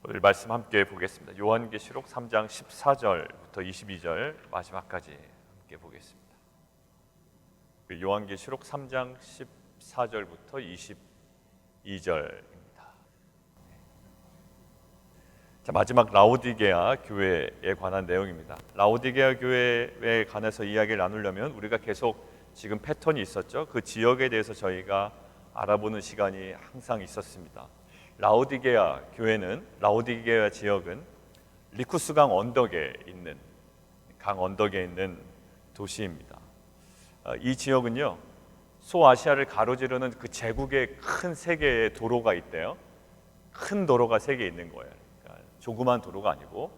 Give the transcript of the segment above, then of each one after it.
오늘 말씀 함께 보겠습니다. 요한계시록 3장 14절부터 22절 마지막까지 함께 보겠습니다. 요한계시록 3장 14절부터 22절입니다. 자, 마지막 라오디게아 교회에 관한 내용입니다. 라오디게아 교회에 관해서 이야기를 나누려면 우리가 계속 지금 패턴이 있었죠. 그 지역에 대해서 저희가 알아보는 시간이 항상 있었습니다. 라오디게아 교회는, 라오디게아 지역은 리쿠스 강 언덕에 있는 도시입니다. 이 지역은요, 소아시아를 가로지르는 그 제국의 큰 세 개의 도로가 있대요. 큰 도로가 세 개 있는 거예요. 그러니까 조그만 도로가 아니고,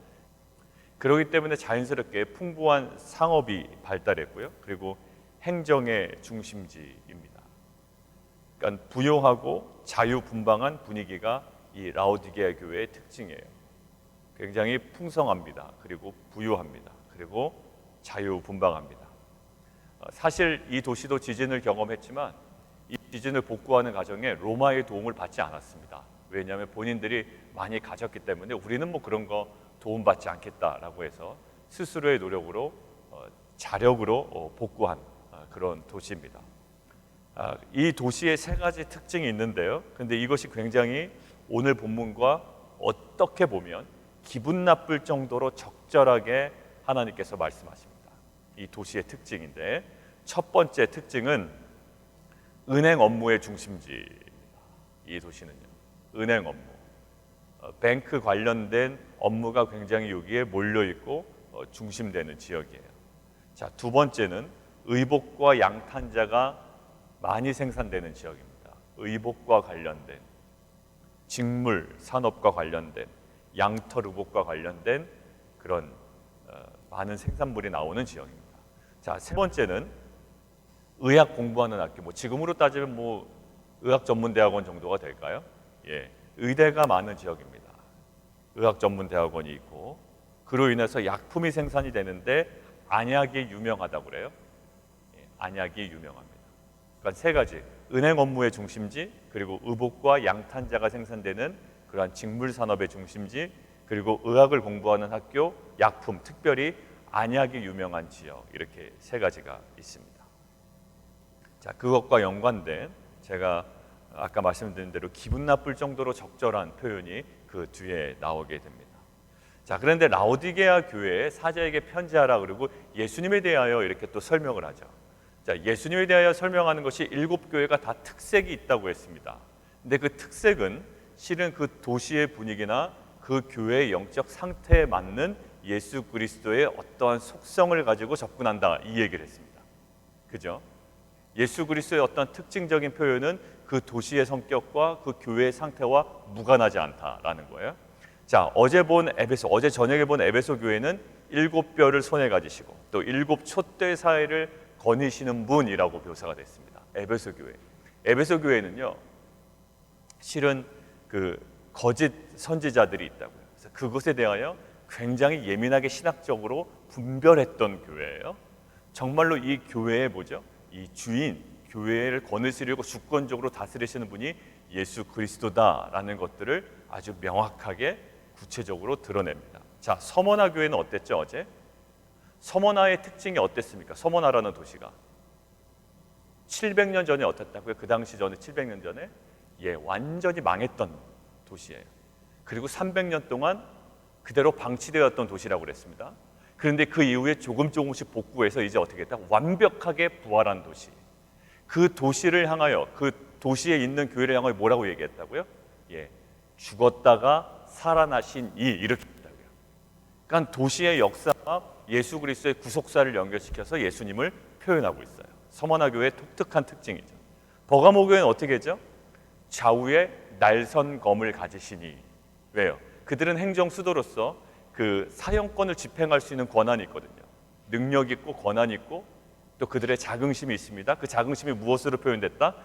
그렇기 때문에 자연스럽게 풍부한 상업이 발달했고요. 그리고 행정의 중심지입니다. 그러니까 부유하고 자유분방한 분위기가 이 라오디게아 교회의 특징이에요. 굉장히 풍성합니다. 그리고 부유합니다. 그리고 자유분방합니다. 사실 이 도시도 지진을 경험했지만 이 지진을 복구하는 과정에 로마의 도움을 받지 않았습니다. 왜냐하면 본인들이 많이 가졌기 때문에 우리는 뭐 그런 거 도움받지 않겠다라고 해서 스스로의 노력으로 자력으로 복구한 그런 도시입니다. 이 도시의 세 가지 특징이 있는데요. 근데 이것이 굉장히 오늘 본문과 어떻게 보면 기분 나쁠 정도로 적절하게 하나님께서 말씀하십니다. 이 도시의 특징인데, 첫 번째 특징은 은행 업무의 중심지입니다. 이 도시는요, 은행 업무, 뱅크 관련된 업무가 굉장히 여기에 몰려있고 중심되는 지역이에요. 자, 두 번째는 의복과 양탄자가 많이 생산되는 지역입니다. 의복과 관련된, 직물 산업과 관련된, 양털 의복과 관련된 그런 많은 생산물이 나오는 지역입니다. 자, 세 번째는 의학 공부하는 학교, 지금으로 따지면 의학 전문 대학원 정도가 될까요? 예, 의대가 많은 지역입니다. 의학 전문 대학원이 있고, 그로 인해서 약품이 생산이 되는데 안약이 유명하다고 그래요. 예, 안약이 유명합니다. 그러니까 세 가지, 은행 업무의 중심지, 그리고 의복과 양탄자가 생산되는 그러한 직물 산업의 중심지, 그리고 의학을 공부하는 학교, 약품, 특별히 안약이 유명한 지역, 이렇게 세 가지가 있습니다. 자, 그것과 연관된, 제가 아까 말씀드린 대로 기분 나쁠 정도로 적절한 표현이 그 뒤에 나오게 됩니다. 자, 그런데 라오디게아 교회에 사자에게 편지하라 그러고 예수님에 대하여 이렇게 또 설명을 하죠. 자, 예수님에 대하여 설명하는 것이 7교회가 다 특색이 있다고 했습니다. 근데 그 특색은 실은 그 도시의 분위기나 그 교회의 영적 상태에 맞는 예수 그리스도의 어떠한 속성을 가지고 접근한다, 이 얘기를 했습니다. 그죠? 예수 그리스도의 어떤 특징적인 표현은 그 도시의 성격과 그 교회의 상태와 무관하지 않다라는 거예요. 자, 어제 저녁에 본 에베소 교회는 7뼈를 손에 가지시고 또 7촛대 사이를 거니시는 분이라고 묘사가 됐습니다. 에베소 교회는요, 실은 그 거짓 선지자들이 있다고요. 그래서 그것에 대하여 굉장히 예민하게 신학적으로 분별했던 교회예요. 정말로 이 교회의 이 주인, 교회를 거느시려고 주권적으로 다스리시는 분이 예수 그리스도다라는 것들을 아주 명확하게 구체적으로 드러냅니다. 자, 서머나 교회는 어땠죠, 어제? 서머나의 특징이 어땠습니까? 서머나라는 도시가 700년 전에 어땠다고요? 그 당시 전에 700년 전에 완전히 망했던 도시예요. 그리고 300년 동안 그대로 방치되었던 도시라고 그랬습니다. 그런데 그 이후에 조금씩 복구해서 이제 어떻게 했다? 완벽하게 부활한 도시. 그 도시를 향하여, 그 도시에 있는 교회를 향하여 뭐라고 얘기했다고요? 죽었다가 살아나신 이렇게 했다고요. 그러니까 도시의 역사와 예수 그리스도의 구속사를 연결시켜서 예수님을 표현하고 있어요. 서머나 교회의 독특한 특징이죠. 버가모 교회는 어떻게 했죠? 좌우에 날선검을 가지시니. 왜요? 그들은 행정 수도로서 그 사형권을 집행할 수 있는 권한이 있거든요. 능력 있고 권한이 있고 또 그들의 자긍심이 있습니다. 그 자긍심이 무엇으로 표현됐다?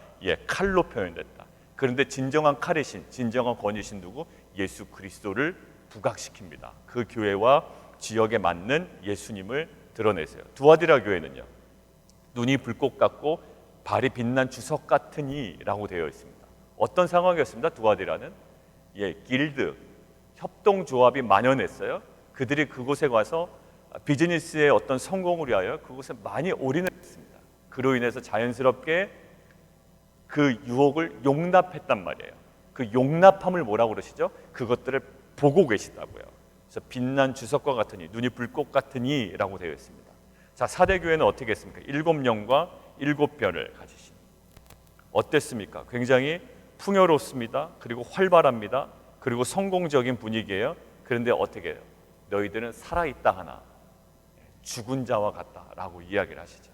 칼로 표현됐다. 그런데 진정한 칼이신, 진정한 권위신 누구? 예수 그리스도를 부각시킵니다. 그 교회와 지역에 맞는 예수님을 드러내세요. 두아디라 교회는요, 눈이 불꽃 같고 발이 빛난 주석 같으니 라고 되어 있습니다. 어떤 상황이었습니다. 두아디라는 길드, 협동조합이 만연했어요. 그들이 그곳에 가서 비즈니스의 어떤 성공을 위하여 그곳에 많이 올인을 했습니다. 그로 인해서 자연스럽게 그 유혹을 용납했단 말이에요. 그 용납함을 뭐라고 그러시죠? 그것들을 보고 계시다고요. 그래서 빛난 주석과 같으니, 눈이 불꽃 같으니 라고 되어 있습니다. 자, 사대 교회는 어떻게 했습니까? 7영과 7별을 가지신. 어땠습니까? 굉장히 풍요롭습니다. 그리고 활발합니다. 그리고 성공적인 분위기예요. 그런데 어떻게 해요? 너희들은 살아있다 하나 죽은 자와 같다라고 이야기를 하시죠.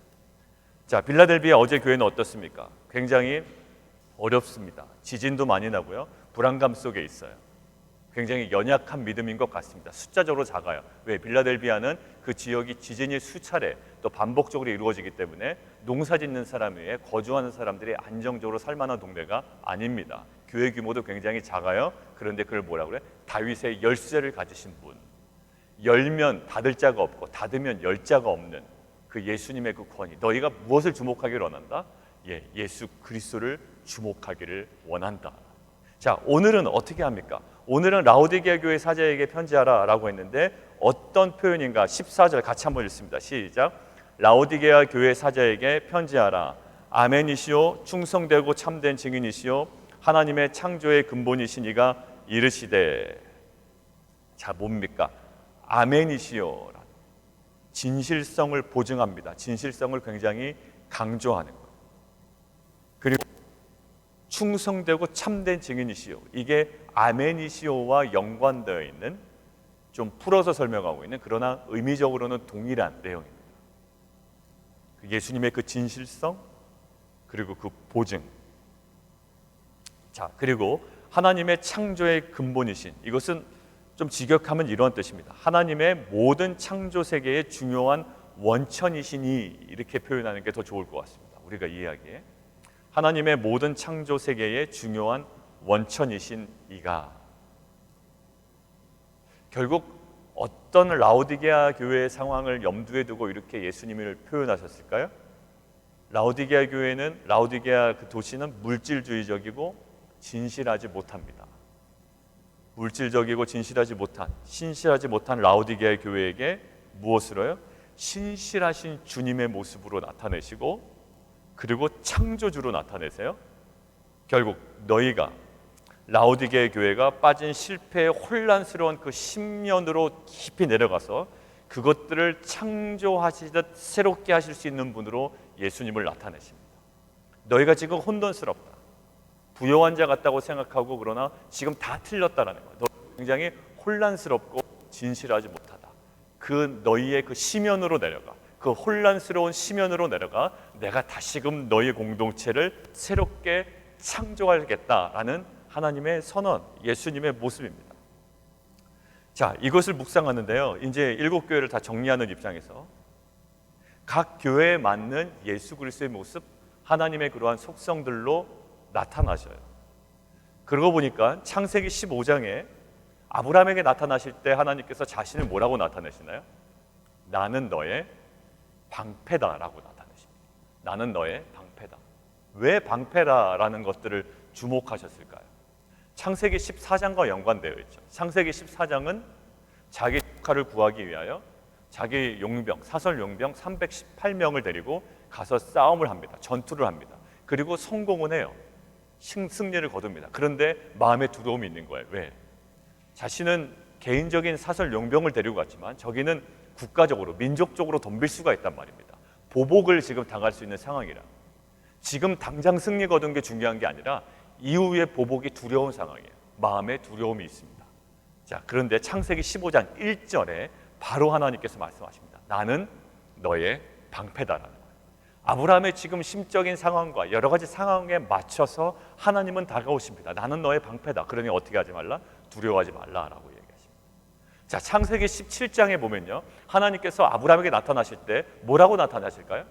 자, 빌라델비아 어제 교회는 어떻습니까? 굉장히 어렵습니다. 지진도 많이 나고요. 불안감 속에 있어요. 굉장히 연약한 믿음인 것 같습니다. 숫자적으로 작아요. 왜? 빌라델비아는 그 지역이 지진이 수차례 또 반복적으로 이루어지기 때문에 농사 짓는 사람 외에 거주하는 사람들이 안정적으로 살 만한 동네가 아닙니다. 교회 규모도 굉장히 작아요. 그런데 그걸 뭐라고 그래? 다윗의 열쇠를 가지신 분. 열면 닫을 자가 없고 닫으면 열 자가 없는 그 예수님의 그 권위. 너희가 무엇을 주목하기를 원한다? 예수 그리스도를 주목하기를 원한다. 자, 오늘은 어떻게 합니까? 오늘은 라오디게아 교회 사자에게 편지하라라고 했는데 어떤 표현인가? 14절 같이 한번 읽습니다. 시작. 라오디게아 교회 사자에게 편지하라. 아멘이시오 충성되고 참된 증인이시오 하나님의 창조의 근본이신 이가 이르시되. 자, 뭡니까? 아멘이시오. 진실성을 보증합니다. 진실성을 굉장히 강조하는 거예요. 그리고 충성되고 참된 증인이시오. 이게 아멘이시오와 연관되어 있는, 좀 풀어서 설명하고 있는, 그러나 의미적으로는 동일한 내용입니다. 예수님의 그 진실성 그리고 그 보증. 자, 그리고 하나님의 창조의 근본이신, 이것은 좀 직역하면 이런 뜻입니다. 하나님의 모든 창조 세계의 중요한 원천이시니, 이렇게 표현하는 게 더 좋을 것 같습니다. 우리가 이해하기에 하나님의 모든 창조 세계의 중요한 원천이신 이가. 결국 어떤 라오디게아 교회의 상황을 염두에 두고 이렇게 예수님을 표현하셨을까요? 라오디게아 교회는, 라오디게아 그 도시는 물질주의적이고 진실하지 못합니다. 물질적이고 진실하지 못한, 신실하지 못한 라오디게아 교회에게 무엇으로요? 신실하신 주님의 모습으로 나타내시고, 그리고 창조주로 나타내세요. 결국 너희가, 라오디게아 교회가 빠진 실패의 혼란스러운 그 심연으로 깊이 내려가서 그것들을 창조하시듯 새롭게 하실 수 있는 분으로 예수님을 나타내십니다. 너희가 지금 혼돈스럽다, 부요한 자 같다고 생각하고, 그러나 지금 다 틀렸다라는 거예요. 너 굉장히 혼란스럽고 진실하지 못하다. 그 너희의 그 심연으로 내려가, 그 혼란스러운 심연으로 내려가 내가 다시금 너희 공동체를 새롭게 창조하겠다라는 하나님의 선언, 예수님의 모습입니다. 자, 이것을 묵상하는데요, 이제 7교회를 다 정리하는 입장에서 각 교회에 맞는 예수 그리스도의 모습, 하나님의 그러한 속성들로 나타나셔요. 그러고 보니까 창세기 15장에 아브라함에게 나타나실 때 하나님께서 자신을 뭐라고 나타내시나요? 나는 너의 방패다라고 나타내십니다. 나는 너의 방패다. 왜 방패다라는 것들을 주목하셨을까요? 창세기 14장과 연관되어 있죠. 창세기 14장은 자기 조카를 구하기 위하여 자기 용병, 사설 용병 318명을 데리고 가서 싸움을 합니다. 전투를 합니다. 그리고 성공은 해요. 승리를 거둡니다. 그런데 마음에 두려움이 있는 거예요. 왜? 자신은 개인적인 사설 용병을 데리고 갔지만 저기는 국가적으로, 민족적으로 덤빌 수가 있단 말입니다. 보복을 지금 당할 수 있는 상황이라. 지금 당장 승리 거둔 게 중요한 게 아니라 이후의 보복이 두려운 상황이에요. 마음에 두려움이 있습니다. 자, 그런데 창세기 15장 1절에 바로 하나님께서 말씀하십니다. 나는 너의 방패다라는 거예요. 아브라함의 지금 심적인 상황과 여러 가지 상황에 맞춰서 하나님은 다가오십니다. 나는 너의 방패다. 그러니 어떻게 하지 말라? 두려워하지 말라라고 얘기하십니다. 자, 창세기 17장에 보면요, 하나님께서 아브라함에게 나타나실 때 뭐라고 나타나실까요?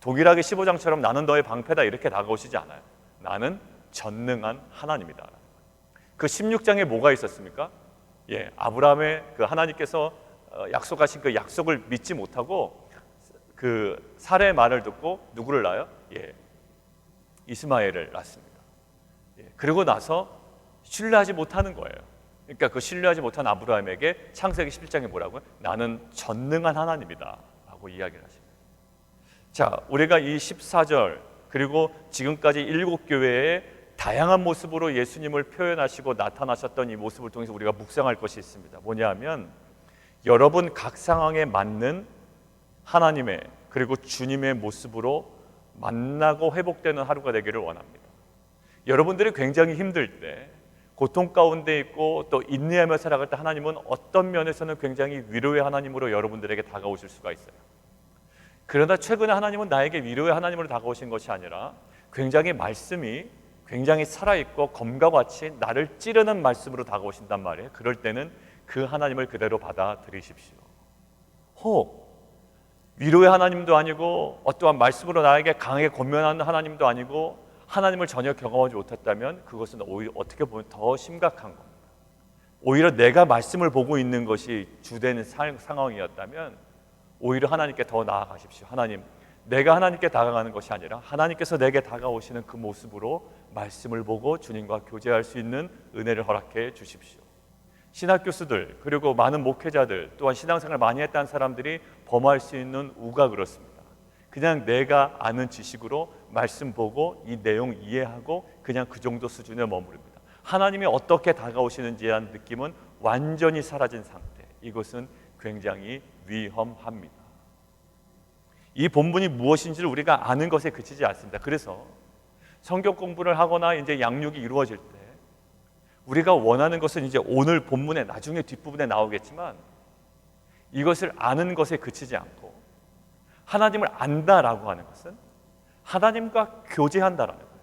동일하게 15장처럼 나는 너의 방패다 이렇게 다가오시지 않아요. 나는 전능한 하나님이다. 그 16장에 뭐가 있었습니까? 아브라함의 그 하나님께서 약속하신 그 약속을 믿지 못하고 그 사례의 말을 듣고 누구를 낳아요? 이스마엘을 낳습니다. 그리고 나서 신뢰하지 못하는 거예요. 그러니까 그 신뢰하지 못한 아브라함에게 창세기 11장에 뭐라고요? 나는 전능한 하나님이다 라고 이야기를 하십니다. 자, 우리가 이 14절 그리고 지금까지 7교회의 다양한 모습으로 예수님을 표현하시고 나타나셨던 이 모습을 통해서 우리가 묵상할 것이 있습니다. 뭐냐 하면 여러분 각 상황에 맞는 하나님의 그리고 주님의 모습으로 만나고 회복되는 하루가 되기를 원합니다. 여러분들이 굉장히 힘들 때, 고통 가운데 있고 또 인내하며 살아갈 때 하나님은 어떤 면에서는 굉장히 위로의 하나님으로 여러분들에게 다가오실 수가 있어요. 그러나 최근에 하나님은 나에게 위로의 하나님으로 다가오신 것이 아니라 굉장히 말씀이 굉장히 살아있고 검과 같이 나를 찌르는 말씀으로 다가오신단 말이에요. 그럴 때는 그 하나님을 그대로 받아들이십시오. 혹 위로의 하나님도 아니고 어떠한 말씀으로 나에게 강하게 권면하는 하나님도 아니고 하나님을 전혀 경험하지 못했다면 그것은 오히려 어떻게 보면 더 심각한 겁니다. 오히려 내가 말씀을 보고 있는 것이 주된 상황이었다면 오히려 하나님께 더 나아가십시오. 하나님, 내가 하나님께 다가가는 것이 아니라 하나님께서 내게 다가오시는 그 모습으로 말씀을 보고 주님과 교제할 수 있는 은혜를 허락해 주십시오. 신학교수들 그리고 많은 목회자들 또한 신앙생활을 많이 했다는 사람들이 범할 수 있는 우가 그렇습니다. 그냥 내가 아는 지식으로 말씀 보고 이 내용 이해하고 그냥 그 정도 수준에 머무릅니다. 하나님이 어떻게 다가오시는지에 대한 느낌은 완전히 사라진 상태. 이것은 굉장히 위험합니다. 이 본문이 무엇인지를 우리가 아는 것에 그치지 않습니다. 그래서 성경 공부를 하거나 이제 양육이 이루어질 때 우리가 원하는 것은 이제 오늘 본문의 나중에 뒷부분에 나오겠지만 이것을 아는 것에 그치지 않고 하나님을 안다라고 하는 것은 하나님과 교제한다라는 거예요.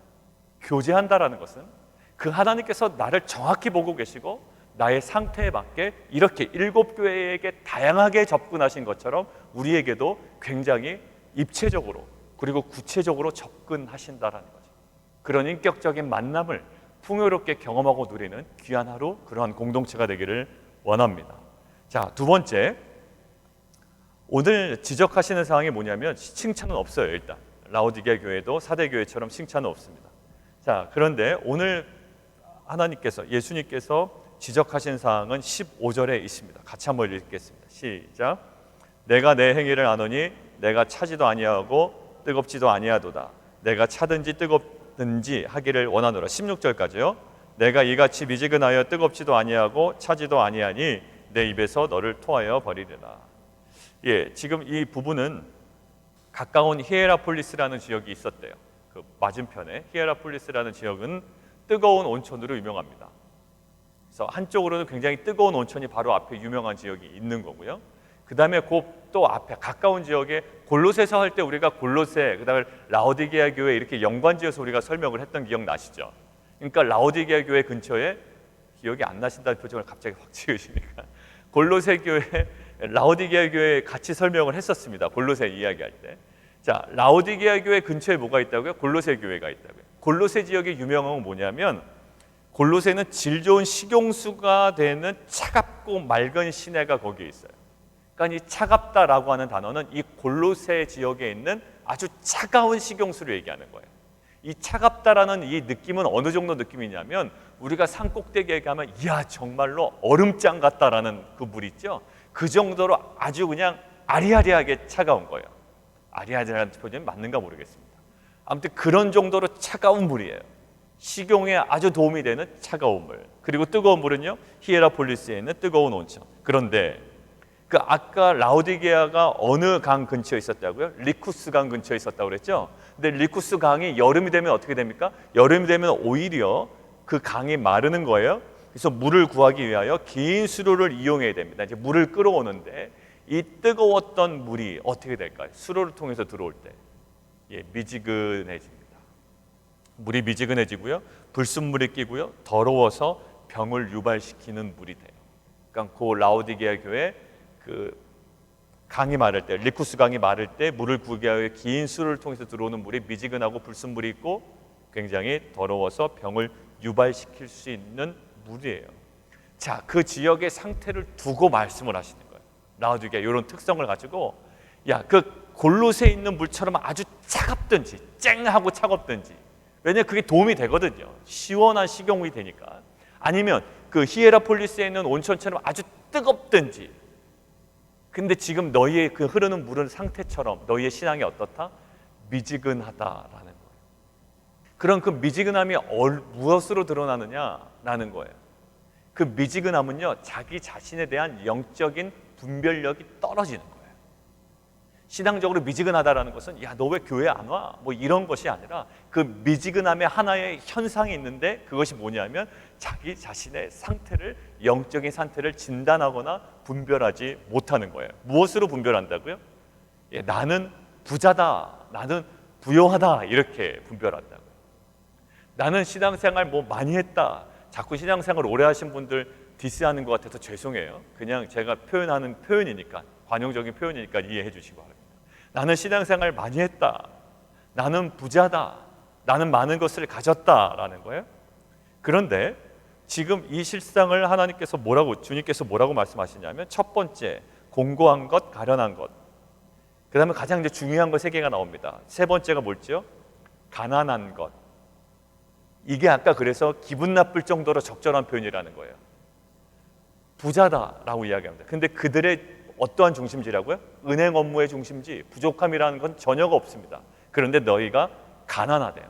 교제한다라는 것은 그 하나님께서 나를 정확히 보고 계시고 나의 상태에 맞게 이렇게 7교회에게 다양하게 접근하신 것처럼 우리에게도 굉장히 입체적으로 그리고 구체적으로 접근하신다라는 거죠. 그런 인격적인 만남을 풍요롭게 경험하고 누리는 귀한 하루, 그러한 공동체가 되기를 원합니다. 자, 두 번째, 오늘 지적하시는 사항이 뭐냐면 칭찬은 없어요. 일단 라오디게아 교회도 사대 교회처럼 칭찬은 없습니다. 자, 그런데 오늘 하나님께서 예수님께서 지적하신 사항은 15절에 있습니다. 같이 한번 읽겠습니다. 시작. 내가 내 행위를 아노니 내가 차지도 아니하고 뜨겁지도 아니하도다. 내가 차든지 뜨겁든지 하기를 원하노라. 16절까지요. 내가 이같이 미지근하여 뜨겁지도 아니하고 차지도 아니하니 내 입에서 너를 토하여 버리리라. 예, 지금 이 부분은 가까운 히에라폴리스라는 지역이 있었대요. 그 맞은편에 히에라폴리스라는 지역은 뜨거운 온천으로 유명합니다. 그래서 한쪽으로는 굉장히 뜨거운 온천이 바로 앞에 유명한 지역이 있는 거고요. 그 다음에 또 앞에 가까운 지역에 골로새서 할 때 우리가 골로새, 그 다음에 라오디게아 교회 이렇게 연관지어서 우리가 설명을 했던 기억 나시죠? 그러니까 라오디게아 교회 근처에 기억이 안 나신다는 표정을 갑자기 확 지으시니까 골로새 교회, 라오디게아 교회 같이 설명을 했었습니다. 골로새 이야기할 때. 자, 라오디게아 교회 근처에 뭐가 있다고요? 골로새 교회가 있다고요. 골로새 지역의 유명한 건 뭐냐면 골로새는 질 좋은 식용수가 되는 차갑고 맑은 시내가 거기에 있어요. 그러니까 이 차갑다라고 하는 단어는 이 골로새 지역에 있는 아주 차가운 식용수를 얘기하는 거예요. 이 차갑다라는 이 느낌은 어느 정도 느낌이냐면 우리가 산 꼭대기에 가면 이야 정말로 얼음장 같다라는 그 물 있죠. 그 정도로 아주 그냥 아리아리하게 차가운 거예요. 아리아리하는 표현이 맞는가 모르겠습니다. 아무튼 그런 정도로 차가운 물이에요. 식용에 아주 도움이 되는 차가운 물. 그리고 뜨거운 물은요 히에라폴리스에 있는 뜨거운 온천. 그런데 그 아까 라오디게아가 어느 강 근처에 있었다고요? 리쿠스 강 근처에 있었다고 그랬죠? 근데 리쿠스 강이 여름이 되면 어떻게 됩니까? 여름이 되면 오히려 그 강이 마르는 거예요. 그래서 물을 구하기 위하여 긴 수로를 이용해야 됩니다. 이제 물을 끌어오는데 이 뜨거웠던 물이 어떻게 될까요? 수로를 통해서 들어올 때 미지근해집니다. 물이 미지근해지고요. 불순물이 끼고요. 더러워서 병을 유발시키는 물이 돼요. 그러니까 그 라오디게아 교회 그 강이 마를 때, 리쿠스 강이 마를 때 물을 구하기 위하여 긴 수로를 통해서 들어오는 물이 미지근하고 불순물이 있고 굉장히 더러워서 병을 유발시킬 수 있는 물이에요. 자, 그 지역의 상태를 두고 말씀을 하시는 거예요. 라오디게아 이런 특성을 가지고 그 골로새에 있는 물처럼 아주 차갑든지 쨍하고 차갑든지 왜냐면 그게 도움이 되거든요. 시원한 식용이 되니까. 아니면 그 그 히에라폴리스에 있는 온천처럼 아주 뜨겁든지, 근데 지금 너희의 그 흐르는 물은 상태처럼 너희의 신앙이 어떻다? 미지근하다라는 거예요. 그럼 그 미지근함이 무엇으로 드러나느냐라는 거예요. 그 미지근함은요, 자기 자신에 대한 영적인 분별력이 떨어지는 거예요. 신앙적으로 미지근하다라는 것은 야, 너 왜 교회 안 와? 뭐 이런 것이 아니라 그 미지근함의 하나의 현상이 있는데, 그것이 뭐냐면 자기 자신의 상태를, 영적인 상태를 진단하거나 분별하지 못하는 거예요. 무엇으로 분별한다고요? 예, 나는 부자다, 나는 부요하다, 이렇게 분별한다고요. 나는 신앙생활 뭐 많이 했다. 자꾸 신앙생활 오래 하신 분들 디스하는 것 같아서 죄송해요. 그냥 제가 표현하는 표현이니까, 관용적인 표현이니까 이해해 주시기 바랍니다. 나는 신앙생활 많이 했다, 나는 부자다, 나는 많은 것을 가졌다라는 거예요. 그런데 지금 이 실상을 하나님께서 주님께서 뭐라고 말씀하시냐면, 첫 번째, 공고한 것, 가련한 것. 그 다음에 가장 이제 중요한 것 세 개가 나옵니다. 세 번째가 뭘지요? 가난한 것. 이게 아까 그래서 기분 나쁠 정도로 적절한 표현이라는 거예요. 부자다라고 이야기합니다. 근데 그들의 어떠한 중심지라고요? 은행 업무의 중심지, 부족함이라는 건 전혀가 없습니다. 그런데 너희가 가난하대요.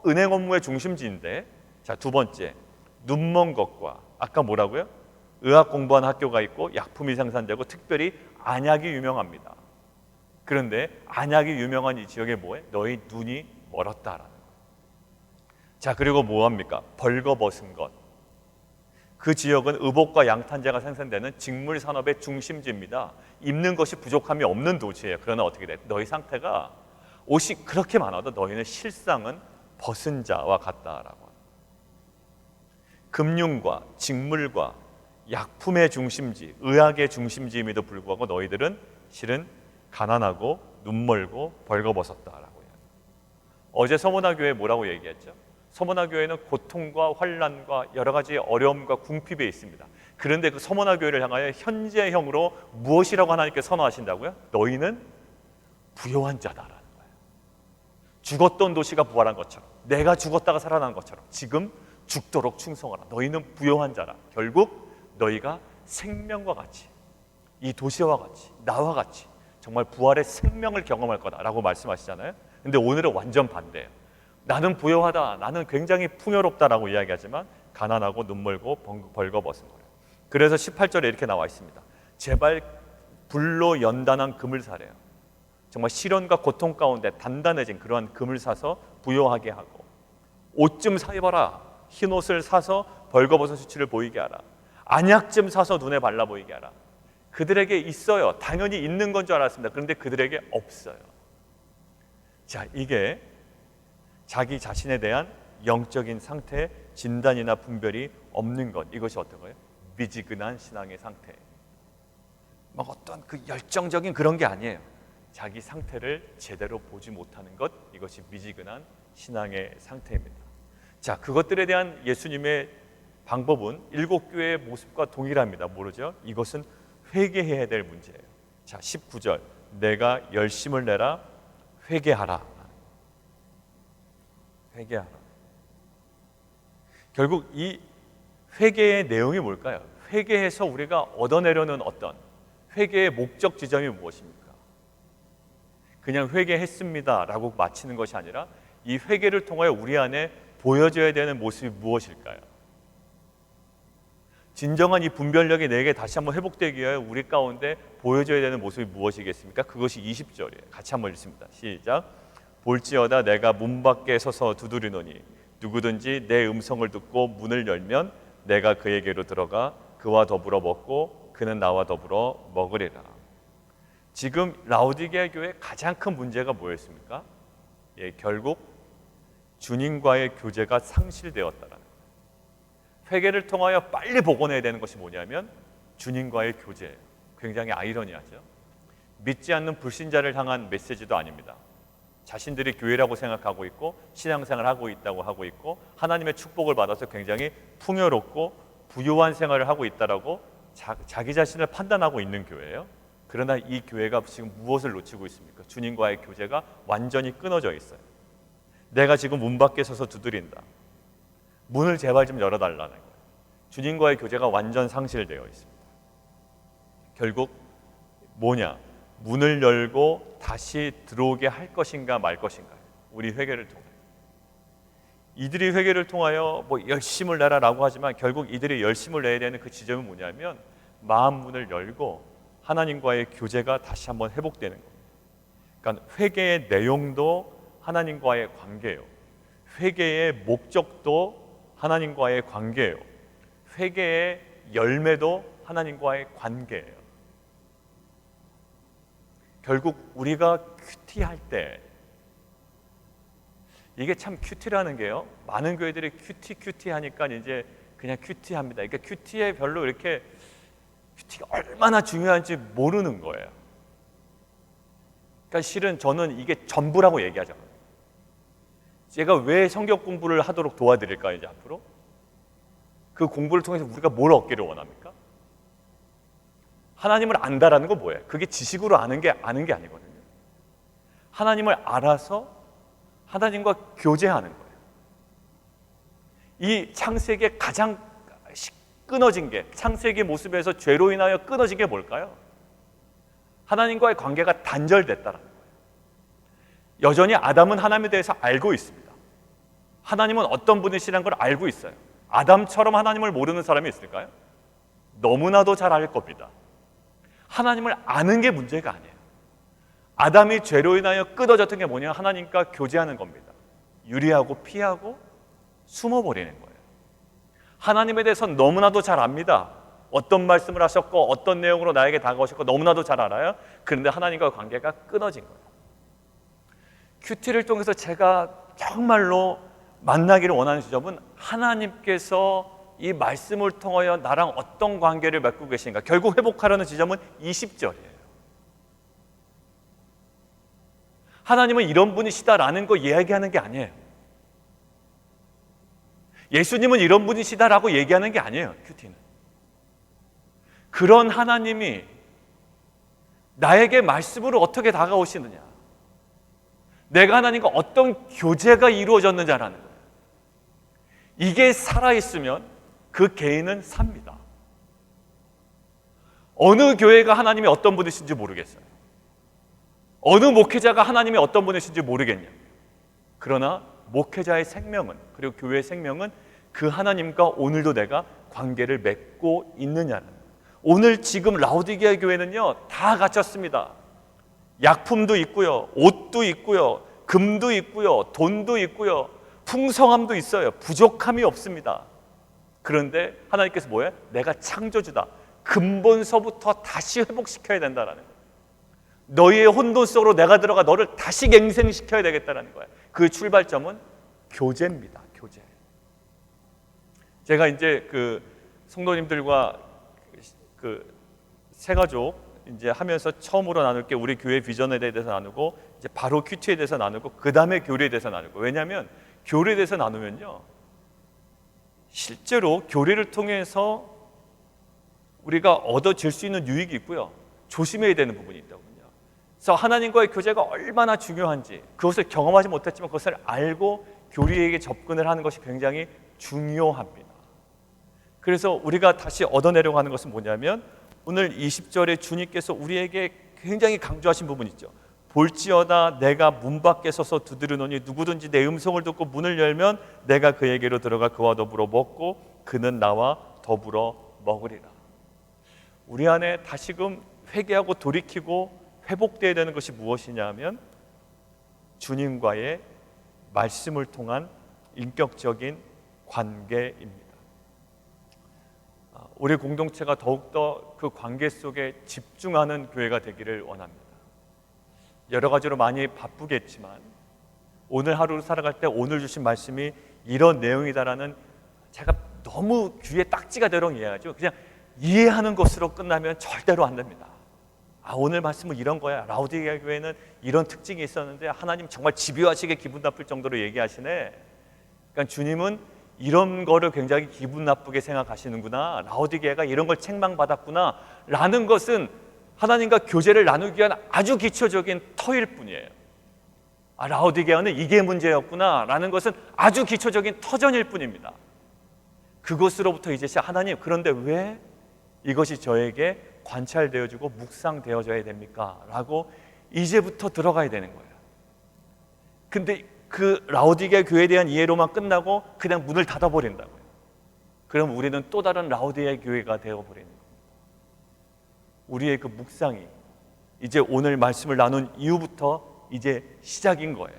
은행 업무의 중심지인데. 자, 두 번째, 눈먼 것과, 아까 뭐라고요? 의학 공부한 학교가 있고 약품이 생산되고 특별히 안약이 유명합니다. 그런데 안약이 유명한 이 지역에 뭐해? 너희 눈이 멀었다라는 거예요. 자, 그리고 뭐합니까? 벌거벗은 것. 그 지역은 의복과 양탄자가 생산되는 직물 산업의 중심지입니다. 입는 것이 부족함이 없는 도시예요. 그러나 어떻게 돼? 너희 상태가 옷이 그렇게 많아도 너희는 실상은 벗은 자와 같다라고. 금융과 직물과 약품의 중심지, 의학의 중심지임에도 불구하고 너희들은 실은 가난하고 눈멀고 벌거벗었다라고 해요. 어제 서문화 교회 뭐라고 얘기했죠? 서문화 교회는 고통과 환난과 여러 가지 어려움과 궁핍에 있습니다. 그런데 그 서문화 교회를 향하여 현재형으로 무엇이라고 하나님께 선언하신다고요? 너희는 부요한 자다라는 거예요. 죽었던 도시가 부활한 것처럼, 내가 죽었다가 살아난 것처럼 지금 죽도록 충성하라. 너희는 부요한 자라. 결국 너희가 생명과 같이, 이 도시와 같이, 나와 같이 정말 부활의 생명을 경험할 거다라고 말씀하시잖아요. 근데 오늘은 완전 반대예요. 나는 부요하다, 나는 굉장히 풍요롭다라고 이야기하지만 가난하고 눈멀고 벌거벗은 거예요. 그래서 18절에 이렇게 나와 있습니다. 제발 불로 연단한 금을 사래요. 정말 시련과 고통 가운데 단단해진 그러한 금을 사서 부요하게 하고, 옷 좀 사 입어라. 흰 옷을 사서 벌거벗은 수치를 보이게 하라. 안약 좀 사서 눈에 발라 보이게 하라. 그들에게 있어요. 당연히 있는 건 줄 알았습니다. 그런데 그들에게 없어요. 자, 이게 자기 자신에 대한 영적인 상태, 진단이나 분별이 없는 것, 이것이 어떤 거예요? 미지근한 신앙의 상태. 막 어떤 그 열정적인 그런 게 아니에요. 자기 상태를 제대로 보지 못하는 것, 이것이 미지근한 신앙의 상태입니다. 자, 그것들에 대한 예수님의 방법은 일곱 교회의 모습과 동일합니다. 모르죠? 이것은 회개해야 될 문제예요. 자, 19절, 내가 열심을 내라, 회개하라. 회개하라. 결국 이 회개의 내용이 뭘까요? 회개해서 우리가 얻어내려는 어떤 회개의 목적 지점이 무엇입니까? 그냥 회개했습니다 라고 마치는 것이 아니라 이 회개를 통하여 우리 안에 보여져야 되는 모습이 무엇일까요? 진정한 이 분별력이 내게 다시 한번 회복되기 위하여 우리 가운데 보여져야 되는 모습이 무엇이겠습니까? 그것이 20절이에요. 같이 한번 읽습니다. 시작. 볼지어다 내가 문 밖에 서서 두드리노니 누구든지 내 음성을 듣고 문을 열면 내가 그에게로 들어가 그와 더불어 먹고 그는 나와 더불어 먹으리라. 지금 라오디게아 교회의 가장 큰 문제가 뭐였습니까? 예, 결국 주님과의 교제가 상실되었다라는 거예요. 회개를 통하여 빨리 복원해야 되는 것이 뭐냐면 주님과의 교제예요. 굉장히 아이러니하죠. 믿지 않는 불신자를 향한 메시지도 아닙니다. 자신들이 교회라고 생각하고 있고 신앙생활을 하고 있다고 하고 있고 하나님의 축복을 받아서 굉장히 풍요롭고 부유한 생활을 하고 있다라고 자기 자신을 판단하고 있는 교회예요. 그러나 이 교회가 지금 무엇을 놓치고 있습니까? 주님과의 교제가 완전히 끊어져 있어요. 내가 지금 문 밖에 서서 두드린다. 문을 제발 좀 열어달라는 거예요. 주님과의 교제가 완전 상실되어 있습니다. 결국 뭐냐? 문을 열고 다시 들어오게 할 것인가 말 것인가. 우리 회개를 통하여. 이들이 회개를 통하여 뭐 열심을 내라라고 하지만 결국 이들이 열심을 내야 되는 그 지점은 뭐냐면 마음 문을 열고 하나님과의 교제가 다시 한번 회복되는 겁니다. 그러니까 회개의 내용도 하나님과의 관계예요. 회개의 목적도 하나님과의 관계예요. 회개의 열매도 하나님과의 관계예요. 결국 우리가 큐티할 때, 이게 참 큐티라는 게요, 많은 교회들이 큐티 하니까 이제 그냥 큐티합니다. 그러니까 큐티에 별로 이렇게 큐티가 얼마나 중요한지 모르는 거예요. 그러니까 실은 저는 이게 전부라고 얘기하죠. 제가 왜 성경 공부를 하도록 도와드릴까요? 이제 앞으로 그 공부를 통해서 우리가 뭘 얻기를 원합니까? 하나님을 안다라는 건 뭐예요? 그게 지식으로 아는 게 아니거든요. 하나님을 알아서 하나님과 교제하는 거예요. 이 창세기의 가장 끊어진 게, 창세기 모습에서 죄로 인하여 끊어진 게 뭘까요? 하나님과의 관계가 단절됐다라는 거예요. 여전히 아담은 하나님에 대해서 알고 있습니다. 하나님은 어떤 분이시라는 걸 알고 있어요. 아담처럼 하나님을 모르는 사람이 있을까요? 너무나도 잘 알 겁니다. 하나님을 아는 게 문제가 아니에요. 아담이 죄로 인하여 끊어졌던 게 뭐냐? 하나님과 교제하는 겁니다. 유리하고 피하고 숨어버리는 거예요. 하나님에 대해서 너무나도 잘 압니다. 어떤 말씀을 하셨고 어떤 내용으로 나에게 다가오셨고 너무나도 잘 알아요. 그런데 하나님과 관계가 끊어진 거예요. 큐티를 통해서 제가 정말로 만나기를 원하는 지점은 하나님께서 이 말씀을 통하여 나랑 어떤 관계를 맺고 계신가. 결국 회복하려는 지점은 20절이에요. 하나님은 이런 분이시다라는 거 이야기하는 게 아니에요. 예수님은 이런 분이시다라고 얘기하는 게 아니에요. 큐티는 그런 하나님이 나에게 말씀으로 어떻게 다가오시느냐, 내가 하나님과 어떤 교제가 이루어졌느냐라는 거예요. 이게 살아있으면 그 개인은 삽니다. 어느 교회가 하나님이 어떤 분이신지 모르겠어요. 어느 목회자가 하나님이 어떤 분이신지 모르겠냐. 그러나 목회자의 생명은, 그리고 교회의 생명은 그 하나님과 오늘도 내가 관계를 맺고 있느냐는 거예요. 오늘 지금 라오디게아 교회는요 다 갖췄습니다. 약품도 있고요, 옷도 있고요, 금도 있고요, 돈도 있고요, 풍성함도 있어요. 부족함이 없습니다. 그런데 하나님께서 뭐예요? 내가 창조주다. 근본서부터 다시 회복시켜야 된다라는 거예요. 너희의 혼돈 속으로 내가 들어가 너를 다시 갱생시켜야 되겠다라는 거예요. 그 출발점은 교제입니다. 교제. 제가 이제 그 성도님들과 그 새가족 이제 하면서 처음으로 나눌 게 우리 교회 비전에 대해서 나누고, 이제 바로 큐티에 대해서 나누고, 그 다음에 교리에 대해서 나누고. 왜냐하면 교리에 대해서 나누면요, 실제로 교리를 통해서 우리가 얻어질 수 있는 유익이 있고요, 조심해야 되는 부분이 있다고요. 그래서 하나님과의 교제가 얼마나 중요한지, 그것을 경험하지 못했지만 그것을 알고 교리에게 접근을 하는 것이 굉장히 중요합니다. 그래서 우리가 다시 얻어내려고 하는 것은 뭐냐면, 오늘 20절에 주님께서 우리에게 굉장히 강조하신 부분 있죠. 볼지어다 내가 문 밖에 서서 두드리노니 누구든지 내 음성을 듣고 문을 열면 내가 그에게로 들어가 그와 더불어 먹고 그는 나와 더불어 먹으리라. 우리 안에 다시금 회개하고 돌이키고 회복되어야 되는 것이 무엇이냐 하면 주님과의 말씀을 통한 인격적인 관계입니다. 우리 공동체가 더욱더 그 관계 속에 집중하는 교회가 되기를 원합니다. 여러 가지로 많이 바쁘겠지만 오늘 하루를 살아갈 때 오늘 주신 말씀이 이런 내용이다라는, 제가 너무 귀에 딱지가 되도록 이해하죠. 그냥 이해하는 것으로 끝나면 절대로 안 됩니다. 오늘 말씀은 이런 거야. 라오디게아 교회는 이런 특징이 있었는데 하나님 정말 집요하시게 기분 나쁠 정도로 얘기하시네. 그러니까 주님은 이런 거를 굉장히 기분 나쁘게 생각하시는구나, 라오디게아가 이런 걸 책망받았구나 라는 것은 하나님과 교제를 나누기 위한 아주 기초적인 터일 뿐이에요. 라오디게아는 이게 문제였구나 라는 것은 아주 기초적인 터전일 뿐입니다. 그것으로부터 이제 하나님, 그런데 왜 이것이 저에게 관찰되어지고 묵상되어져야 됩니까? 라고 이제부터 들어가야 되는 거예요. 근데 그 라오디게 교회에 대한 이해로만 끝나고 그냥 문을 닫아버린다고요. 그럼 우리는 또 다른 라오디게 교회가 되어버리는 거예요. 우리의 그 묵상이 이제 오늘 말씀을 나눈 이후부터 이제 시작인 거예요.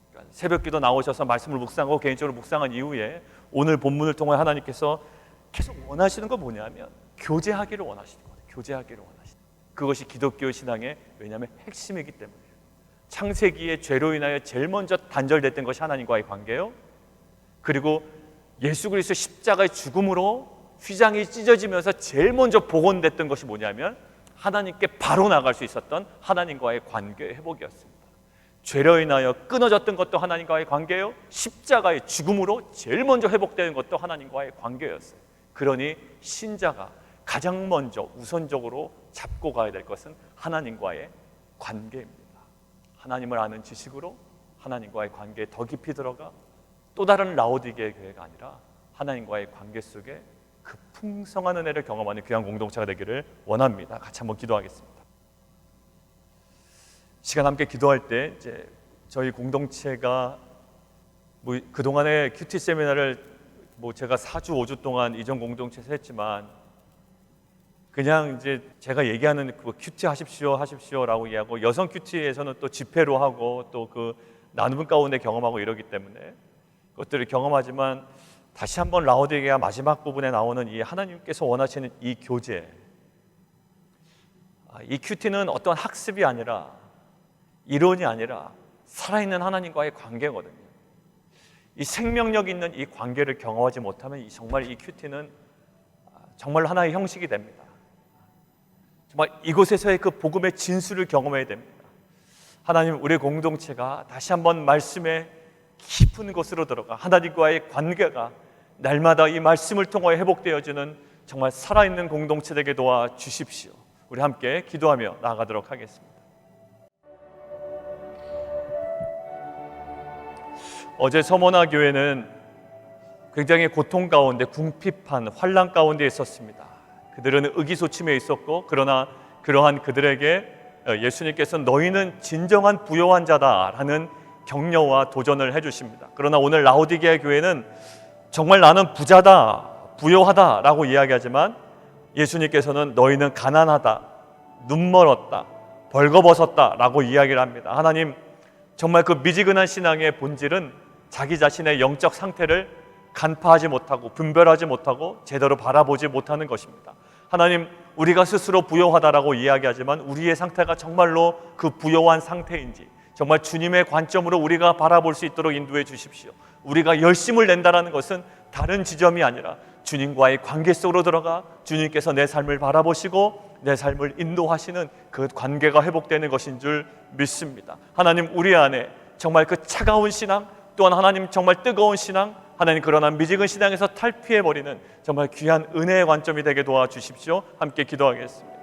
그러니까 새벽기도 나오셔서 말씀을 묵상하고 개인적으로 묵상한 이후에 오늘 본문을 통해 하나님께서 계속 원하시는 건 뭐냐면 교제하기를 원하시는 거예요. 교제하기를 원하시는 거예요. 그것이 기독교 신앙의 왜냐하면 핵심이기 때문이에요. 창세기의 죄로 인하여 제일 먼저 단절됐던 것이 하나님과의 관계예요. 그리고 예수 그리스도 십자가의 죽음으로 휘장이 찢어지면서 제일 먼저 복원됐던 것이 뭐냐면 하나님께 바로 나갈 수 있었던 하나님과의 관계 회복이었습니다. 죄로 인하여 끊어졌던 것도 하나님과의 관계요, 십자가의 죽음으로 제일 먼저 회복되는 것도 하나님과의 관계였어요. 그러니 신자가 가장 먼저 우선적으로 잡고 가야 될 것은 하나님과의 관계입니다. 하나님을 아는 지식으로 하나님과의 관계에 더 깊이 들어가 또 다른 라오디게의 교회가 아니라 하나님과의 관계 속에 그 풍성한 은혜를 경험하는 귀한 공동체가 되기를 원합니다. 같이 한번 기도하겠습니다. 시간 함께 기도할 때 이제 저희 공동체가 그동안에 큐티 세미나를 제가 4주 5주 동안 이전 공동체에서 했지만 그냥 이제 제가 얘기하는 그 큐티 하십시오라고 이야기하고 여성 큐티에서는 또 집회로 하고 또 그 나눔 가운데 경험하고 이러기 때문에 그것들을 경험하지만 다시 한번 라오디게아 마지막 부분에 나오는 이 하나님께서 원하시는 이 교제, 이 큐티는 어떤 학습이 아니라 이론이 아니라 살아있는 하나님과의 관계거든요. 이 생명력 있는 이 관계를 경험하지 못하면 정말 이 큐티는 정말 하나의 형식이 됩니다. 정말 이곳에서의 그 복음의 진수를 경험해야 됩니다. 하나님, 우리 공동체가 다시 한번 말씀의 깊은 곳으로 들어가 하나님과의 관계가 날마다 이 말씀을 통하여 회복되어지는 정말 살아있는 공동체 되게 도와주십시오. 우리 함께 기도하며 나아가도록 하겠습니다. 어제 서머나 교회는 굉장히 고통 가운데 궁핍한 환난 가운데 있었습니다. 그들은 의기소침해 있었고 그러나 그러한 그들에게 예수님께서 너희는 진정한 부요한 자다라는 격려와 도전을 해주십니다. 그러나 오늘 라오디게아 교회는 정말 나는 부자다, 부요하다라고 이야기하지만 예수님께서는 너희는 가난하다, 눈멀었다, 벌거벗었다라고 이야기를 합니다. 하나님, 정말 그 미지근한 신앙의 본질은 자기 자신의 영적 상태를 간파하지 못하고 분별하지 못하고 제대로 바라보지 못하는 것입니다. 하나님, 우리가 스스로 부요하다라고 이야기하지만 우리의 상태가 정말로 그 부요한 상태인지 정말 주님의 관점으로 우리가 바라볼 수 있도록 인도해 주십시오. 우리가 열심을 낸다는 것은 다른 지점이 아니라 주님과의 관계 속으로 들어가 주님께서 내 삶을 바라보시고 내 삶을 인도하시는 그 관계가 회복되는 것인 줄 믿습니다. 하나님, 우리 안에 정말 그 차가운 신앙, 또한 하나님 정말 뜨거운 신앙, 하나님 그러나 미지근 신앙에서 탈피해버리는 정말 귀한 은혜의 관점이 되게 도와주십시오. 함께 기도하겠습니다.